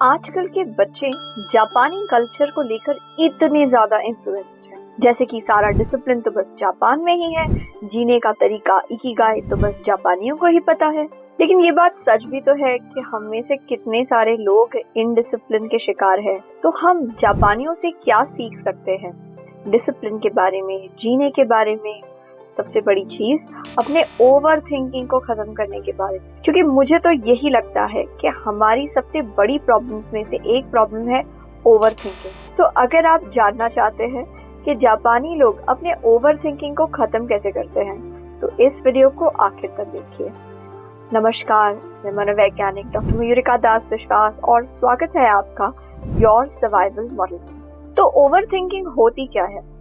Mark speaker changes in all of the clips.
Speaker 1: आजकल के बच्चे जापानी कल्चर को लेकर इतने ज्यादा इन्फ्लुएंस्ड हैं, जैसे कि सारा डिसिप्लिन तो बस जापान में ही है, जीने का तरीका इकिगाई तो बस जापानियों को ही पता है। लेकिन ये बात सच भी तो है कि हम में से कितने सारे लोग इनडिसिप्लिन के शिकार हैं। तो हम जापानियों से क्या सीख सकते हैं डिसिप्लिन के बारे में, जीने के बारे में, सबसे बड़ी चीज अपने ओवर थिंकिंग को खत्म करने के बारे में। क्योंकि मुझे तो यही लगता है कि हमारी सबसे बड़ी प्रॉब्लम्स में से एक प्रॉब्लम है ओवर थिंकिंग। तो अगर आप जानना चाहते हैं कि जापानी लोग अपने ओवर थिंकिंग को खत्म कैसे करते हैं, तो इस वीडियो को आखिर तक देखिए। नमस्कार, मैं मनोवैज्ञानिक डॉक्टर मयूरिका दास विश्वास और स्वागत है आपका योर सर्वाइवल मॉडल। तो ओवर थिंकिंग होती क्या है?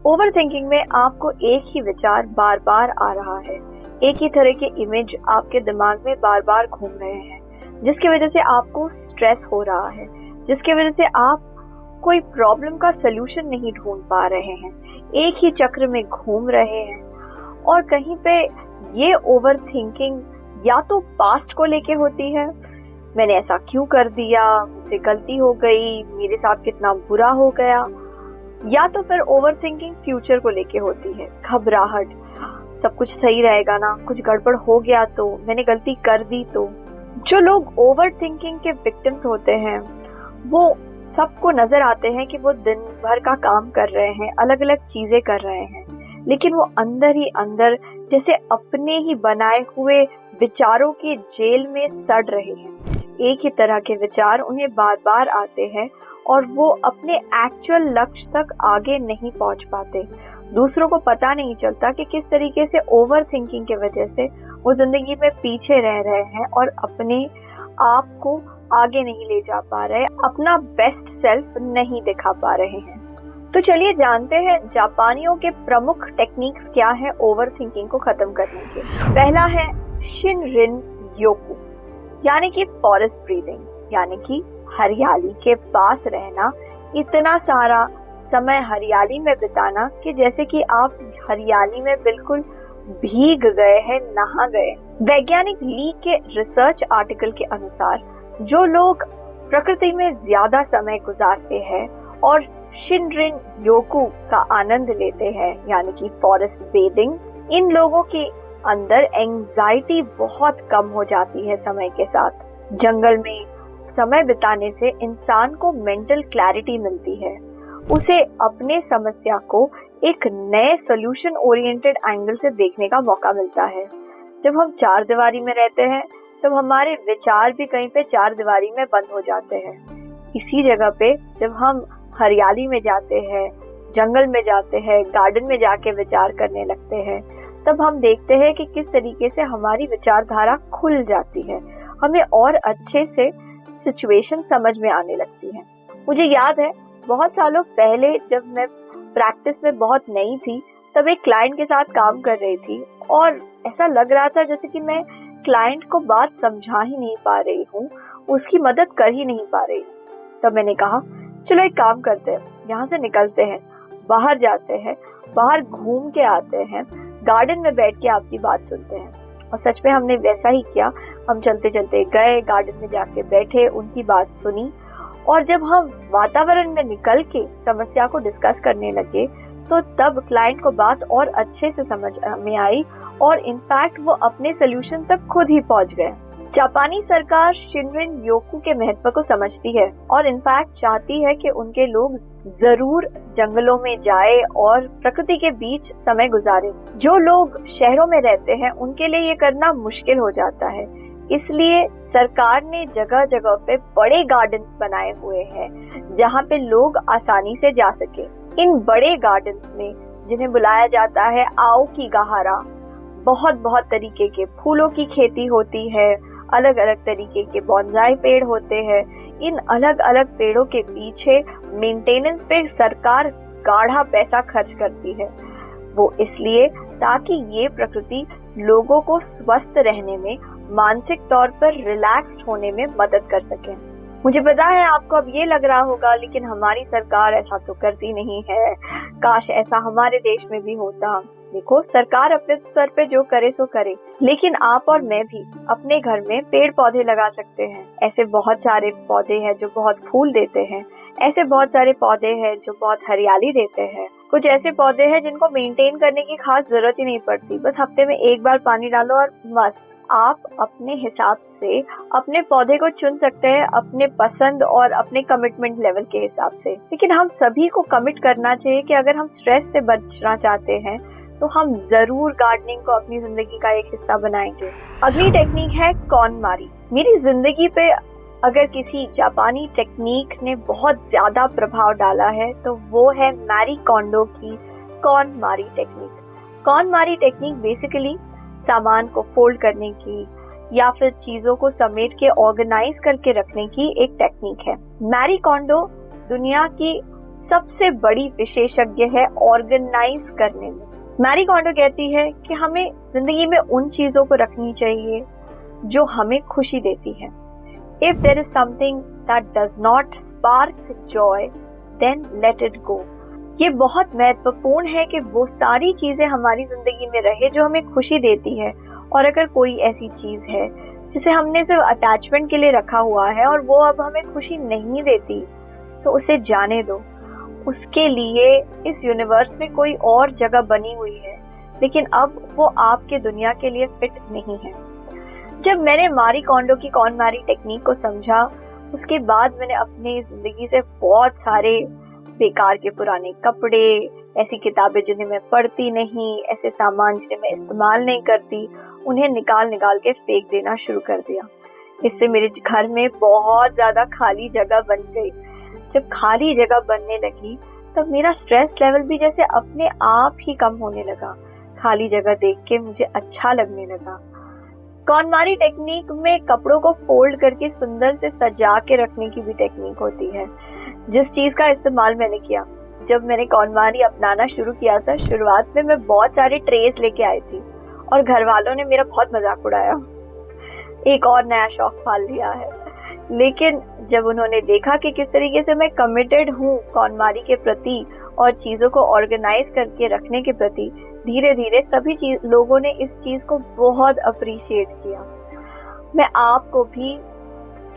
Speaker 1: ओवर थिंकिंग में आपको एक ही विचार बार बार आ रहा है, एक ही तरह के इमेज आपके दिमाग में बार बार घूम रहे हैं, जिसकी वजह से आपको स्ट्रेस हो रहा है, जिसकी वजह से आप कोई प्रॉब्लम का सलूशन नहीं ढूंढ पा रहे हैं, एक ही चक्र में घूम रहे हैं। और कहीं पे ये ओवर थिंकिंग या तो पास्ट को लेके होती है, मैंने ऐसा क्यों कर दिया, मुझसे गलती हो गई, मेरे साथ कितना बुरा हो गया, या तो फिर ओवर थिंकिंग फ्यूचर को लेके होती है, घबराहट, सब कुछ सही रहेगा ना, कुछ गड़बड़ हो गया तो, मैंने गलती कर दी तो। जो लोग ओवर थिंकिंग के विक्टिम्स होते हैं वो सबको नजर आते हैं कि वो दिन भर का काम कर रहे हैं, अलग अलग चीजें कर रहे हैं, लेकिन वो अंदर ही अंदर जैसे अपने ही बनाए हुए विचारों की जेल में सड़ रहे हैं। एक ही तरह के विचार उन्हें बार बार आते हैं और वो अपने एक्चुअल लक्ष्य तक आगे नहीं पहुंच पाते। दूसरों को पता नहीं चलता कि किस तरीके से ओवर थिंकिंग के वजह से वो जिंदगी में पीछे रह रहे हैं और अपने आप को आगे नहीं ले जा पा रहे, अपना बेस्ट सेल्फ नहीं दिखा पा रहे हैं। तो चलिए जानते हैं जापानियों के प्रमुख टेक्निक्स क्या है ओवर थिंकिंग को खत्म करने के। पहला है शिनरिन योकू, यानी कि फॉरेस्ट ब्रीदिंग, यानी कि हरियाली के पास रहना, इतना सारा समय हरियाली में बिताना कि जैसे कि आप हरियाली में बिल्कुल भीग गए हैं, नहा गए। वैज्ञानिक ली के रिसर्च आर्टिकल के अनुसार जो लोग प्रकृति में ज्यादा समय गुजारते हैं और शिनरिन योकू का आनंद लेते हैं, यानी कि फॉरेस्ट बेदिंग, इन लोगों के अंदर एंजाइटी बहुत कम हो जाती है समय के साथ। जंगल में समय बिताने से इंसान को मेंटल क्लैरिटी मिलती है, उसे अपने समस्या को एक नए सॉल्यूशन ओरिएंटेड एंगल से देखने का मौका मिलता है। जब हम चार दीवारी में रहते हैं तब हमारे विचार भी कहीं पे चार दीवारी में बंद हो जाते हैं। इसी जगह पे जब हम हरियाली में जाते हैं, जंगल में जाते हैं, गार्डन में जाके विचार करने लगते हैं, तब हम देखते हैं कि किस तरीके से हमारी विचारधारा खुल जाती है, हमें और अच्छे से सिचुएशन समझ में आने लगती है। मुझे याद है बहुत सालों पहले जब मैं प्रैक्टिस में बहुत नई थी, तब एक क्लाइंट के साथ काम कर रही थी और ऐसा लग रहा था जैसे कि मैं क्लाइंट को बात समझा ही नहीं पा रही हूँ, उसकी मदद कर ही नहीं पा रही। तब मैंने कहा चलो एक काम करते हैं, यहाँ से निकलते हैं, बाहर जाते हैं, बाहर घूम के आते हैं, गार्डन में बैठ के आपकी बात सुनते हैं। और सच में हमने वैसा ही किया। हम चलते चलते गए, गार्डन में जाके बैठे, उनकी बात सुनी, और जब हम वातावरण में निकल के समस्या को डिस्कस करने लगे तो तब क्लाइंट को बात और अच्छे से समझ में आई और इनफैक्ट वो अपने सलूशन तक खुद ही पहुंच गए। जापानी सरकार शिनरिन योकू के महत्व को समझती है और इनफैक्ट चाहती है कि उनके लोग जरूर जंगलों में जाए और प्रकृति के बीच समय गुजारे। जो लोग शहरों में रहते हैं उनके लिए ये करना मुश्किल हो जाता है, इसलिए सरकार ने जगह जगह पे बड़े गार्डन्स बनाए हुए हैं जहाँ पे लोग आसानी से जा सके। इन बड़े गार्डन्स में, जिन्हें बुलाया जाता है आओकिगाहारा, बहुत तरीके के फूलों की खेती होती है, अलग अलग तरीके के बॉन्जाई पेड़ होते हैं। इन अलग अलग पेड़ों के पीछे मेंटेनेंस पे सरकार गाढ़ा पैसा खर्च करती है। वो इसलिए ताकि ये प्रकृति लोगों को स्वस्थ रहने में, मानसिक तौर पर रिलैक्स्ड होने में मदद कर सके। मुझे पता है आपको अब ये लग रहा होगा लेकिन हमारी सरकार ऐसा तो करती नहीं है, काश ऐसा हमारे देश में भी होता। देखो, सरकार अपने स्तर पे जो करे सो करे, लेकिन आप और मैं भी अपने घर में पेड़ पौधे लगा सकते हैं। ऐसे बहुत सारे पौधे हैं जो बहुत फूल देते हैं, ऐसे बहुत सारे पौधे हैं जो बहुत हरियाली देते हैं। कुछ ऐसे पौधे हैं जिनको मेंटेन करने की खास जरूरत ही नहीं पड़ती, बस हफ्ते में एक बार पानी डालो और मस्त। आप अपने हिसाब से अपने पौधे को चुन सकते हैं, अपने पसंद और अपने कमिटमेंट लेवल के हिसाब से। लेकिन हम सभी को कमिट करना चाहिए कि अगर हम स्ट्रेस से बचना चाहते हैं तो हम जरूर गार्डनिंग को अपनी जिंदगी का एक हिस्सा बनाएंगे। अगली टेक्निक है कॉनमारी। मेरी जिंदगी पे अगर किसी जापानी टेक्निक ने बहुत ज्यादा प्रभाव डाला है तो वो है मैरी कोंडो की कॉनमारी टेक्निक। कॉनमारी टेक्निक बेसिकली सामान को फोल्ड करने की या फिर चीजों को समेट के ऑर्गेनाइज करके रखने की एक टेक्निक है। मैरी कोंडो दुनिया की सबसे बड़ी विशेषज्ञ है ऑर्गेनाइज करने में। मैरी कोंडो कहती है कि हमें जिंदगी में उन चीजों को रखनी चाहिए जो हमें खुशी देती है। If there is something that does not spark joy, then let it go. ये बहुत महत्वपूर्ण है कि वो सारी चीजें हमारी जिंदगी में रहे जो हमें खुशी देती है, और अगर कोई ऐसी चीज है जिसे हमने सिर्फ अटैचमेंट के लिए रखा हुआ है और वो अब हमें खुशी नहीं देती, तो उसे जाने दो। उसके लिए इस यूनिवर्स में कोई और जगह बनी हुई है, लेकिन अब वो आपके दुनिया के लिए फिट नहीं है। जब मैंने मारी कोंडो की कॉनमारी टेक्निक को समझा, उसके बाद मैंने अपनी जिंदगी से बहुत सारे बेकार के पुराने कपड़े, ऐसी किताबें जिन्हें मैं पढ़ती नहीं, ऐसे सामान जिन्हें मैं इस्तेमाल नहीं करती, उन्हें निकाल निकाल के फेंक देना शुरू कर दिया। इससे मेरे घर में बहुत ज्यादा खाली जगह बन गई। जब खाली जगह बनने लगी तब मेरा स्ट्रेस लेवल भी जैसे अपने आप ही कम होने लगा। खाली जगह देख के मुझे अच्छा लगने लगा। कॉनमारी टेक्निक में कपड़ों को फोल्ड करके सुंदर से सजा के रखने की भी टेक्निक होती है, जिस चीज का इस्तेमाल मैंने किया। जब मैंने कॉनमारी अपनाना शुरू किया था, शुरुआत में मैं बहुत सारे ट्रेस लेके आई थी और घर वालों ने मेरा बहुत मजाक उड़ाया, एक और नया शौक पाल लिया है। लेकिन जब उन्होंने देखा कि किस तरीके से मैं कमिटेड हूँ कॉनमारी के प्रति और चीजों को ऑर्गेनाइज करके रखने के प्रति, धीरे धीरे सभी लोगों ने इस चीज को बहुत अप्रिशिएट किया। मैं आपको भी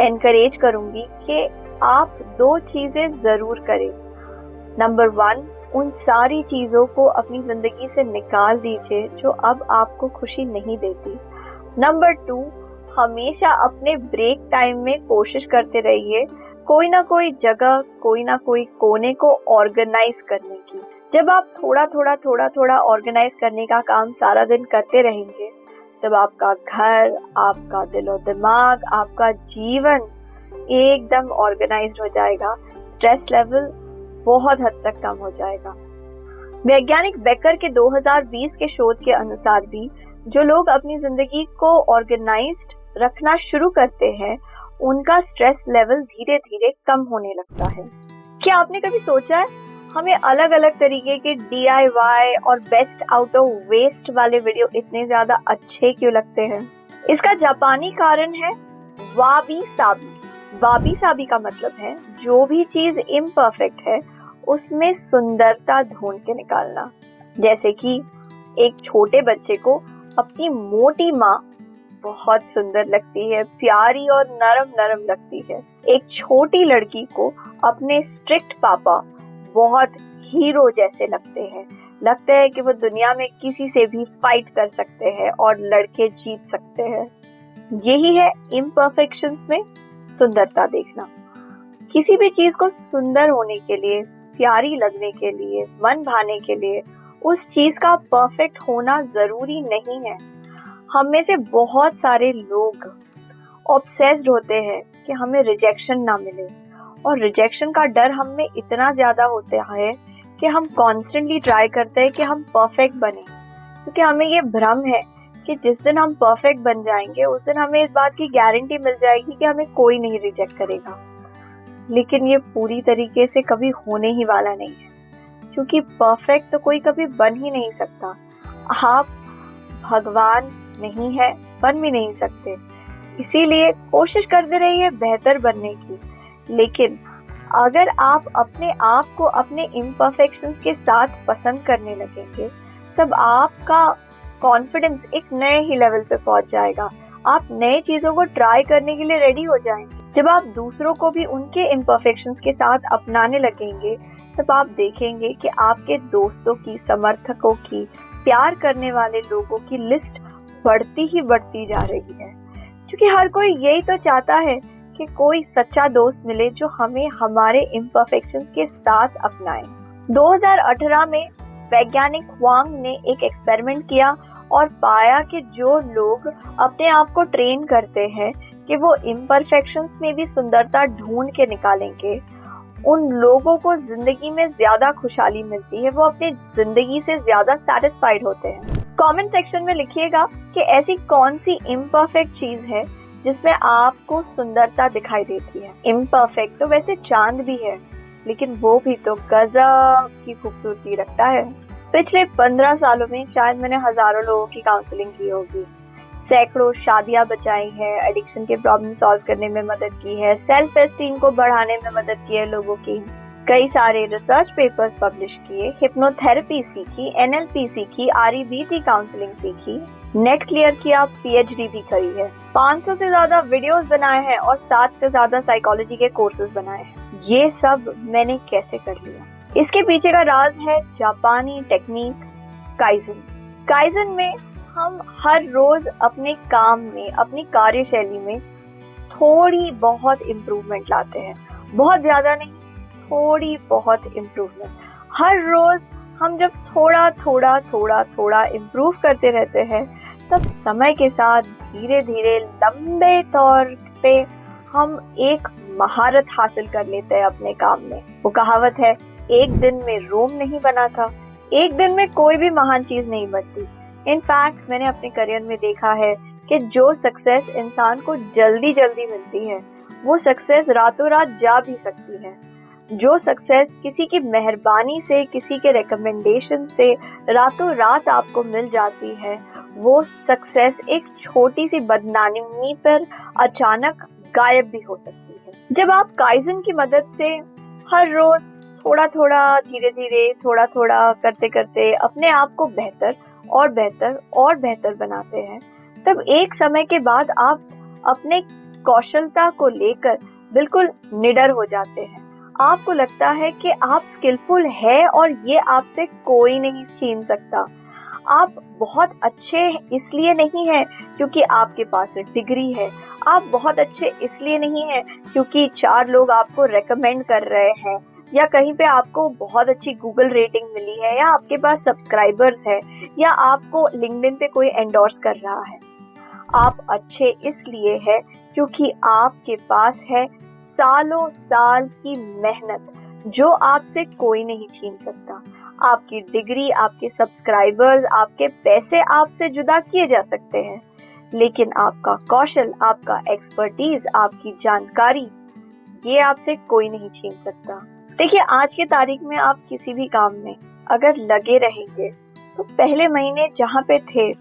Speaker 1: एनकरेज करूंगी कि आप दो चीजें जरूर करें। नंबर 1, उन सारी चीजों को अपनी जिंदगी से निकाल दीजिए जो अब आपको खुशी नहीं देती। नंबर 2, हमेशा अपने ब्रेक टाइम में कोशिश करते रहिए कोई ना कोई जगह, कोई ना कोई कोने को ऑर्गेनाइज करने की। जब आप थोड़ा थोड़ा ऑर्गेनाइज करने का काम सारा दिन करते रहेंगे, तब आपका घर, आपका दिलो दिमाग, आपका जीवन एकदम ऑर्गेनाइज्ड हो जाएगा। स्ट्रेस लेवल बहुत हद तक कम हो जाएगा। वैज्ञानिक बेकर के 2020 के शोध के अनुसार भी जो लोग अपनी जिंदगी को ऑर्गेनाइज्ड रखना शुरू करते हैं, उनका स्ट्रेस लेवल धीरे धीरे कम होने लगता है। क्या आपने कभी सोचा है हमें अलग अलग तरीके के DIY और बेस्ट आउट ऑफ वेस्ट वाले वीडियो इतने ज्यादा अच्छे क्यों लगते हैं? इसका जापानी कारण है वाबी साबी। वाबी साबी का मतलब है जो भी चीज इम्परफेक्ट है उसमें सुंदरता ढूंढ के निकालना। जैसे कि एक छोटे बच्चे को अपनी मोटी माँ बहुत सुंदर लगती है, प्यारी और नरम नरम लगती है। एक छोटी लड़की को अपने स्ट्रिक्ट पापा बहुत हीरो जैसे लगते हैं। लगता है कि वो दुनिया में किसी से भी फाइट कर सकते हैं और लड़के जीत सकते हैं। यही है इम्परफेक्शंस में सुंदरता देखना। किसी भी चीज को सुंदर होने के लिए, प्यारी लगने के लिए, मन भाने के लिए उस चीज का परफेक्ट होना जरूरी नहीं है। हम में से बहुत सारे लोग ऑब्सेस्ड होते हैं कि हमें रिजेक्शन ना मिले, और रिजेक्शन का डर हम में इतना ज्यादा होता है कि हम कॉन्स्टेंटली ट्राई करते हैं कि हम परफेक्ट बने, क्योंकि हमें ये भ्रम है कि जिस दिन हम परफेक्ट बन जाएंगे उस दिन हमें इस बात की गारंटी मिल जाएगी कि हमें कोई नहीं रिजेक्ट करेगा। लेकिन ये पूरी तरीके से कभी होने ही वाला नहीं है, क्योंकि परफेक्ट तो कोई कभी बन ही नहीं सकता। आप भगवान नहीं है, बन भी नहीं सकते। इसीलिए कोशिश करते रहिए बेहतर बनने की। लेकिन अगर आप अपने आप को अपने इम्परफेक्शंस के साथ पसंद करने लगेंगे, तब आपका कॉन्फिडेंस एक नए ही लेवल पे पहुंच जाएगा। आप नए चीजों को ट्राई करने के लिए रेडी हो जाएंगे। जब आप दूसरों को भी उनके इम्परफेक्शंस के साथ अपनाने लगेंगे, तब आप देखेंगे कि आपके दोस्तों की, समर्थकों की, प्यार करने वाले लोगों की लिस्ट बढ़ती ही बढ़ती जा रही है। क्योंकि हर कोई यही तो चाहता है कि कोई सच्चा दोस्त मिले जो हमें हमारे इम्परफेक्शंस के साथ अपनाए। 2018 में वैज्ञानिक वांग ने एक एक्सपेरिमेंट किया और पाया कि जो लोग अपने आप को ट्रेन करते हैं कि वो इम्परफेक्शंस में भी सुंदरता ढूंढ के निकालेंगे, उन लोगों को जिंदगी में ज्यादा खुशहाली मिलती है, वो अपनी जिंदगी से ज्यादा सेटिस्फाइड होते हैं। कमेंट सेक्शन में लिखिएगा कि ऐसी कौन सी इम्परफेक्ट चीज है जिसमें आपको सुंदरता दिखाई देती है। इम्परफेक्ट तो वैसे चांद भी है, लेकिन वो भी तो गजब की खूबसूरती रखता है। पिछले 15 सालों में शायद मैंने हजारों लोगों की काउंसलिंग की होगी, सैकड़ों शादियां बचाई है, एडिक्शन के प्रॉब्लम सॉल्व करने में मदद की है, सेल्फ एस्टीम को बढ़ाने में मदद की है लोगों की, कई सारे रिसर्च पेपर्स पब्लिश किए, हिप्नोथेरेपी सीखी, एनएलपी सीखी, आरईबीटी काउंसलिंग सीखी, नेट क्लियर किया, पीएचडी भी करी है, 500 से ज्यादा वीडियोस बनाए हैं और 7 से ज्यादा साइकोलॉजी के कोर्सेज बनाए हैं। ये सब मैंने कैसे कर लिया? इसके पीछे का राज है जापानी टेक्निक काइजन। काइजन में हम हर रोज अपने काम में, अपनी कार्यशैली में थोड़ी बहुत इम्प्रूवमेंट लाते हैं। बहुत ज्यादा नहीं, थोड़ी बहुत इम्प्रूवमेंट। हर रोज हम जब थोड़ा थोड़ा थोड़ा थोड़ा इम्प्रूव करते रहते हैं, तब समय के साथ धीरे धीरे लंबे तौर पे हम एक महारत हासिल कर लेते हैं अपने काम में। वो कहावत है, एक दिन में रोम नहीं बना था। एक दिन में कोई भी महान चीज नहीं बनती। इनफैक्ट मैंने अपने करियर में देखा है कि जो सक्सेस इंसान को जल्दी जल्दी मिलती है, वो सक्सेस रातों रात जा भी सकती है। जो सक्सेस किसी की मेहरबानी से, किसी के रिकमेंडेशन से रातों रात आपको मिल जाती है, वो सक्सेस एक छोटी सी बदनामी पर अचानक गायब भी हो सकती है। जब आप काइजन की मदद से हर रोज थोड़ा थोड़ा, धीरे धीरे, थोड़ा थोड़ा करते करते अपने आप को बेहतर और बेहतर और बेहतर बनाते हैं, तब एक समय के बाद आप अपने कौशलता को लेकर बिल्कुल निडर हो जाते हैं। आपको लगता है कि आप स्किलफुल है और ये आपसे कोई नहीं छीन सकता। आप बहुत अच्छे इसलिए नहीं है क्योंकि आपके पास डिग्री है। आप बहुत अच्छे इसलिए नहीं है क्योंकि 4 लोग आपको रेकमेंड कर रहे हैं, या कहीं पे आपको बहुत अच्छी गूगल रेटिंग मिली है, या आपके पास सब्सक्राइबर्स है, या आपको लिंक्डइन पे कोई एंडोर्स कर रहा है। आप अच्छे इसलिए है क्योंकि आपके पास है सालों साल की मेहनत, जो आपसे कोई नहीं छीन सकता। आपकी डिग्री, आपके सब्सक्राइबर्स, आपके पैसे आपसे जुदा किए जा सकते हैं, लेकिन आपका कौशल, आपका एक्सपर्टीज, आपकी जानकारी, ये आपसे कोई नहीं छीन सकता। देखिए, आज की तारीख में आप किसी भी काम में अगर लगे रहेंगे, तो पहले महीने जहाँ पे थे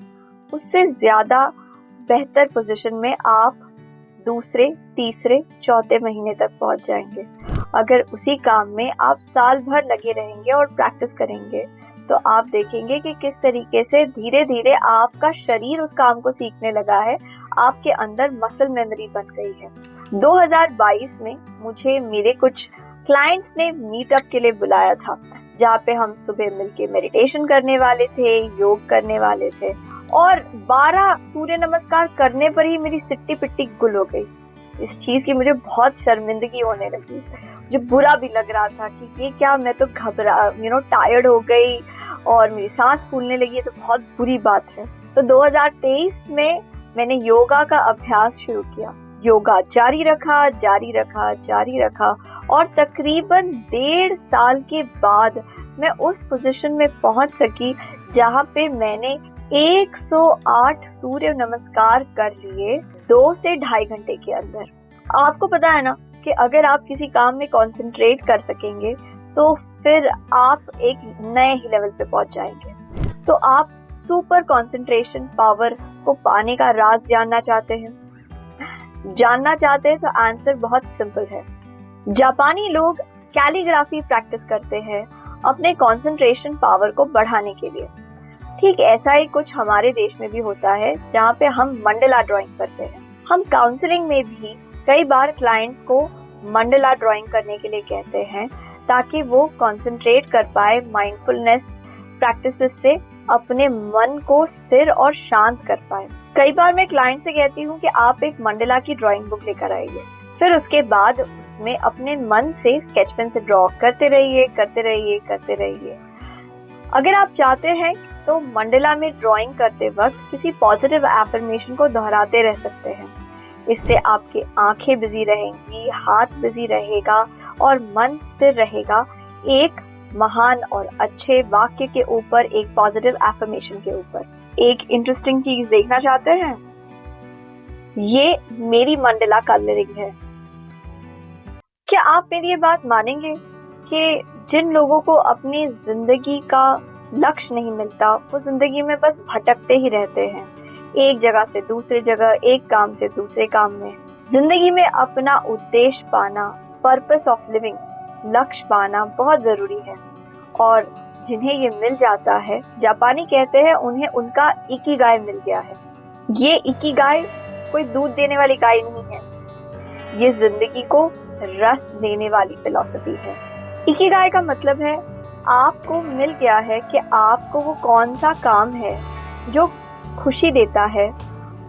Speaker 1: उससे ज्यादा बेहतर पोजीशन में आप दूसरे, तीसरे, चौथे महीने तक पहुंच जाएंगे। अगर उसी काम में आप साल भर लगे रहेंगे और प्रैक्टिस करेंगे, तो आप देखेंगे कि किस तरीके से धीरे धीरे आपका शरीर उस काम को सीखने लगा है, आपके अंदर मसल मेमोरी बन गई है। 2022 में मुझे मेरे कुछ क्लाइंट्स ने मीटअप के लिए बुलाया था, जहाँ पे हम सुबह मिलके मेडिटेशन करने वाले थे, योग करने वाले थे, और 12 सूर्य नमस्कार करने पर ही मेरी सिट्टी पिट्टी गुल हो गई। इस चीज की मुझे बहुत शर्मिंदगी होने लगी, मुझे बुरा भी लग रहा था कि ये क्या, मैं तो टायर्ड हो गई और मेरी सांस फूलने लगी, है तो बहुत बुरी बात है। तो 2023 में मैंने योगा का अभ्यास शुरू किया। योगा जारी रखा और तकरीबन 1.5 साल के बाद मैं उस पोजीशन में पहुंच सकी जहां पे मैंने 108 सूर्य नमस्कार कर लिए 2 से 2.5 घंटे के अंदर। आपको पता है ना कि अगर आप किसी काम में कंसंट्रेट कर सकेंगे, तो फिर आप एक नए ही लेवल पे पहुंच जाएंगे। तो आप सुपर कंसंट्रेशन पावर को पाने का राज जानना चाहते हैं तो आंसर बहुत सिंपल है। जापानी लोग कैलीग्राफी प्रैक्टिस करते हैं अपने कंसंट्रेशन पावर को बढ़ाने के लिए। ठीक ऐसा ही कुछ हमारे देश में भी होता है, जहाँ पे हम मंडला ड्राइंग करते हैं। हम काउंसलिंग में भी कई बार क्लाइंट्स को मंडला ड्राइंग करने के लिए कहते हैं, ताकि वो कंसंट्रेट कर पाए माइंडफुलनेस प्रैक्टिसेस से, अपने मन को स्थिर और शांत कर पाए। कई बार मैं क्लाइंट से कहती हूँ कि आप एक मंडला की ड्राइंग बुक लेकर आइए, फिर उसके बाद उसमें अपने मन से स्केच पेन से ड्रॉ करते रहिए। अगर आप चाहते हैं तो मंडला में ड्राइंग करते वक्त किसी पॉजिटिव एफर्मेशन को दोहराते रह सकते हैं। इससे आपकी आंखें बिजी रहेंगी, हाथ बिजी रहेगा और मन स्थिर रहेगा एक महान और अच्छे वाक्य के ऊपर, एक पॉजिटिव एफर्मेशन के ऊपर। एक इंटरेस्टिंग चीज देखना चाहते हैं? ये मेरी मंडला कलरिंग है। क्या आप मेरी ये बात मानेंगे कि जिन लोगों को अपनी जिंदगी का लक्ष्य नहीं मिलता, वो जिंदगी में बस भटकते ही रहते हैं, एक जगह से दूसरे जगह, एक काम से दूसरे काम में। जिंदगी में अपना उद्देश्य पाना, पर्पस ऑफ लिविंग, लक्ष्य पाना बहुत जरूरी है। और जिन्हें ये मिल जाता है, जापानी कहते हैं उन्हें उनका इकिगाई मिल गया है। ये इकिगाई कोई दूध देने वाली गाय नहीं है, ये जिंदगी को रस देने वाली फिलॉसफी है। इकिगाई का मतलब है आपको मिल गया है कि आपको वो कौन सा काम है जो खुशी देता है,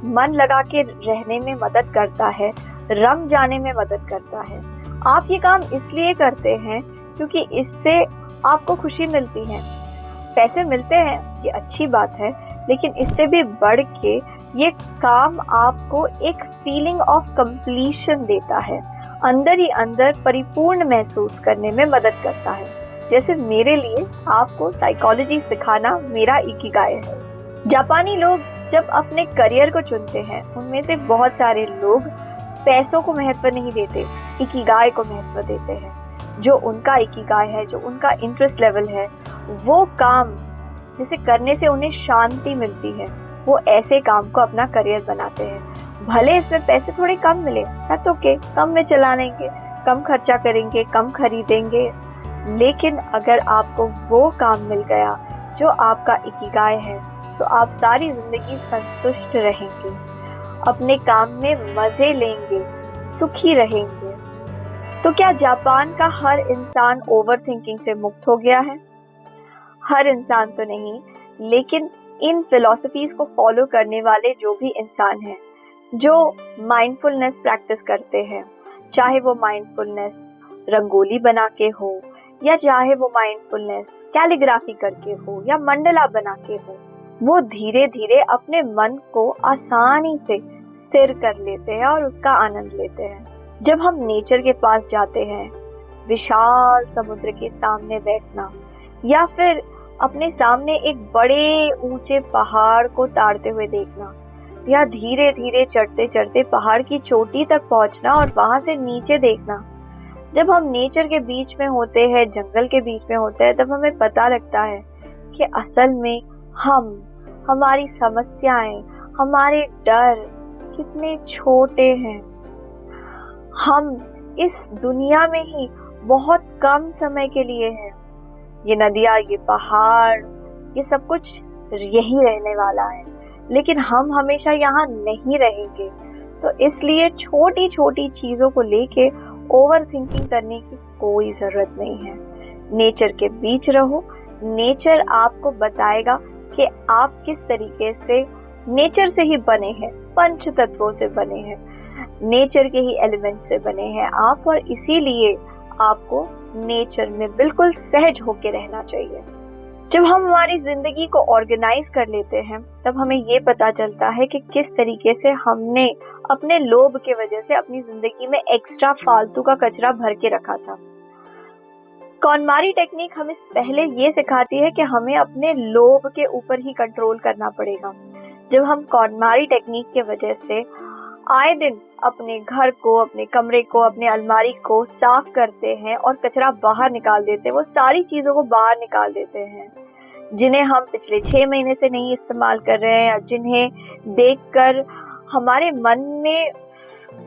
Speaker 1: मन लगा के रहने में मदद करता है, रम जाने में मदद करता है। आप ये काम इसलिए करते हैं क्योंकि इससे आपको खुशी मिलती है। पैसे मिलते हैं, ये अच्छी बात है, लेकिन इससे भी बढ़ के ये काम आपको एक फीलिंग ऑफ कंप्लीशन देता है, अंदर ही अंदर परिपूर्ण महसूस करने में मदद करता है। जैसे मेरे लिए आपको साइकोलॉजी सिखाना मेरा इकिगाई है। जापानी लोग जब अपने करियर को चुनते हैं, उनमें से बहुत सारे लोग पैसों को महत्व नहीं देते, इकिगाई को महत्व देते हैं। जो उनका इकिगाई है, जो उनका इंटरेस्ट लेवल है, वो काम जिसे करने से उन्हें शांति मिलती है, वो ऐसे काम को अपना करियर बनाते हैं। भले इसमें पैसे थोड़े कम मिले, दैट्स ओके, कम में चला लेंगे, कम खर्चा करेंगे, कम खरीदेंगे, लेकिन अगर आपको वो काम मिल गया जो आपका इकिगाई है, तो आप सारी जिंदगी संतुष्ट रहेंगे, अपने काम में मजे लेंगे, सुखी रहेंगे। तो क्या जापान का हर इंसान ओवर थिंकिंग से मुक्त हो गया है? हर इंसान तो नहीं, लेकिन इन फिलॉसफीज को फॉलो करने वाले जो भी इंसान हैं, जो माइंडफुलनेस प्रैक्टिस करते हैं, चाहे वो माइंडफुलनेस रंगोली बना के हो, या चाहे वो माइंडफुलनेस कैलीग्राफी करके हो, या मंडला बना के हो, वो धीरे धीरे अपने मन को आसानी से स्थिर कर लेते हैं और उसका आनंद लेते हैं। जब हम नेचर के पास जाते हैं, विशाल समुद्र के सामने बैठना, या फिर अपने सामने एक बड़े ऊंचे पहाड़ को तारते हुए देखना, या धीरे धीरे चढ़ते चढ़ते पहाड़ की चोटी तक पहुंचना और वहां से नीचे देखना, जब हम नेचर के बीच में होते हैं, जंगल के बीच में होते हैं, तब हमें पता लगता है कि असल में हमारी समस्याएं, हमारे डर कितने छोटे हैं। हम इस दुनिया में ही बहुत कम समय के लिए हैं। ये नदियाँ, ये पहाड़, ये सब कुछ यही रहने वाला है, लेकिन हम हमेशा यहाँ नहीं रहेंगे। तो इसलिए छोटी छोटी चीजों को लेके ओवर थिंकिंग करने की कोई जरूरत नहीं है। नेचर के बीच रहो, नेचर आपको बताएगा कि आप किस तरीके से नेचर से ही बने हैं, पंच तत्वों से बने हैं, नेचर के ही एलिमेंट से बने हैं आप, और इसीलिए आपको नेचर में बिल्कुल सहज होके रहना चाहिए। जब हम हमारी जिंदगी को ऑर्गेनाइज कर लेते हैं, तब हमें ये पता चलता है कि किस तरीके से हमने अपने लोभ के वजह से अपनी जिंदगी में एक्स्ट्रा फालतू का कचरा भर के रखा था। कॉनमारी टेक्निक हमें पहले ये सिखाती है कि हमें अपने लोभ के ऊपर ही कंट्रोल करना पड़ेगा। जब हम कॉनमारी टेक्निक के वजह से आए दिन अपने घर को, अपने कमरे को, अपने अलमारी को साफ करते हैं और कचरा बाहर निकाल देते हैं, वो सारी चीजों को बाहर निकाल देते हैं जिन्हें हम पिछले 6 महीने से नहीं इस्तेमाल कर रहे हैं, या जिन्हें देखकर हमारे मन में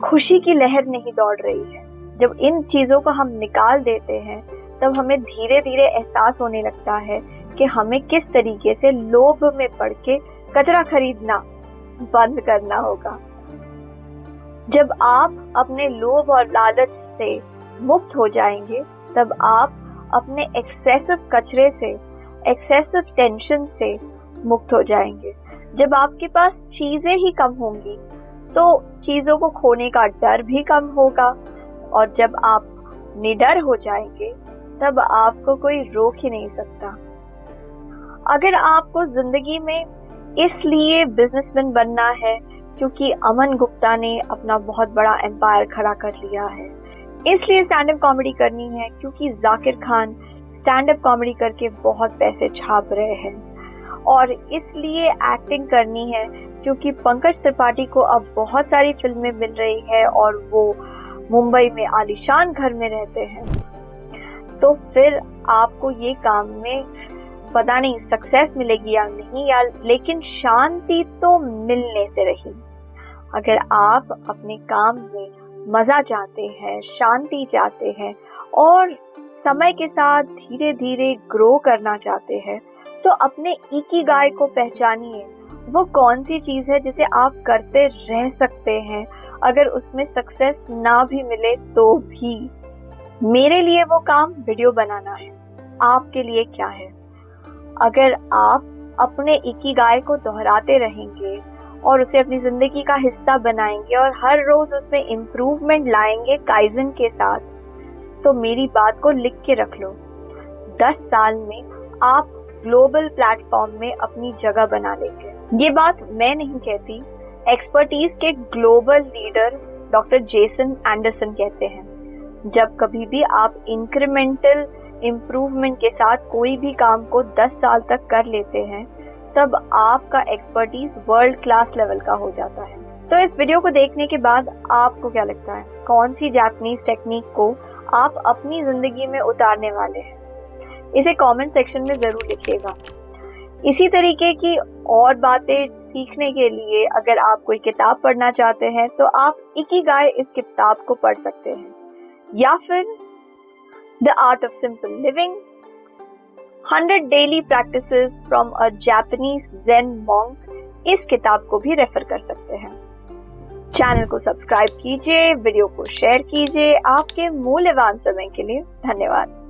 Speaker 1: खुशी की लहर नहीं दौड़ रही है। जब इन चीजों को हम निकाल देते हैं, तब हमें धीरे धीरे एहसास होने लगता है कि हमें किस तरीके से लोभ में पड़ के कचरा खरीदना बंद करना होगा। जब आप अपने लोभ और लालच से मुक्त हो जाएंगे, तब आप अपने एक्सेसिव कचरे से, एक्सेसिव टेंशन से मुक्त हो जाएंगे। जब आपके पास चीजें ही कम होंगी तो चीजों को खोने का डर भी कम होगा, और जब आप निडर हो जाएंगे तब आपको कोई रोक ही नहीं सकता। अगर आपको जिंदगी में इसलिए बिजनेसमैन बनना है क्योंकि अमन गुप्ता ने अपना बहुत बड़ा एम्पायर खड़ा कर लिया है, इसलिए स्टैंड अप कॉमेडी करनी है क्योंकि Zakir Khan stand up comedy करके बहुत पैसे छाप रहे हैं, और इसलिए एक्टिंग करनी है क्योंकि पंकज त्रिपाठी को अब बहुत सारी फिल्में मिल रही है और वो मुंबई में आलीशान घर में रहते हैं, तो फिर आपको ये काम में पता नहीं सक्सेस मिलेगी या नहीं, या लेकिन शांति तो मिलने से रही। अगर आप अपने काम में मजा चाहते हैं, शांति चाहते हैं और समय के साथ धीरे धीरे ग्रो करना चाहते हैं, तो अपने इकिगाई को पहचानिए। वो कौन सी चीज है जिसे आप करते रह सकते हैं, अगर उसमें सक्सेस ना भी मिले तो भी। मेरे लिए वो काम वीडियो बनाना है, आपके लिए क्या है? अगर आप अपने इकिगाई को दोहराते रहेंगे और उसे अपनी जिंदगी का हिस्सा बनाएंगे और हर रोज उसमें इम्प्रूवमेंट लाएंगे काइजन के साथ, तो मेरी बात को लिख के रख लो, 10 साल में आप ग्लोबल प्लेटफॉर्म में अपनी जगह बना लेंगे। ये बात मैं नहीं कहती, एक्सपर्टीज के global leader doctor Jason Anderson कहते हैं। जब कभी भी आप इंक्रीमेंटल इम्प्रूवमेंट के साथ कोई भी काम को 10 साल तक कर लेते हैं, तब आपका एक्सपर्टीज वर्ल्ड क्लास लेवल का हो जाता है। तो इस वीडियो को देखने के बाद आपको क्या लगता है, कौन सी जापानीज टेक्निक को आप अपनी जिंदगी में उतारने वाले हैं? इसे कमेंट सेक्शन में जरूर लिखिएगा। इसी तरीके की और बातें सीखने के लिए अगर आप कोई किताब पढ़ना चाहते हैं तो आप इकिगाई इस किताब को पढ़ सकते हैं, या फिर the art of simple living, 100 daily practices from a Japanese Zen monk, इस किताब को भी रेफर कर सकते हैं। चैनल को सब्सक्राइब कीजिए, वीडियो को शेयर कीजिए। आपके मूल्यवान समय के लिए धन्यवाद।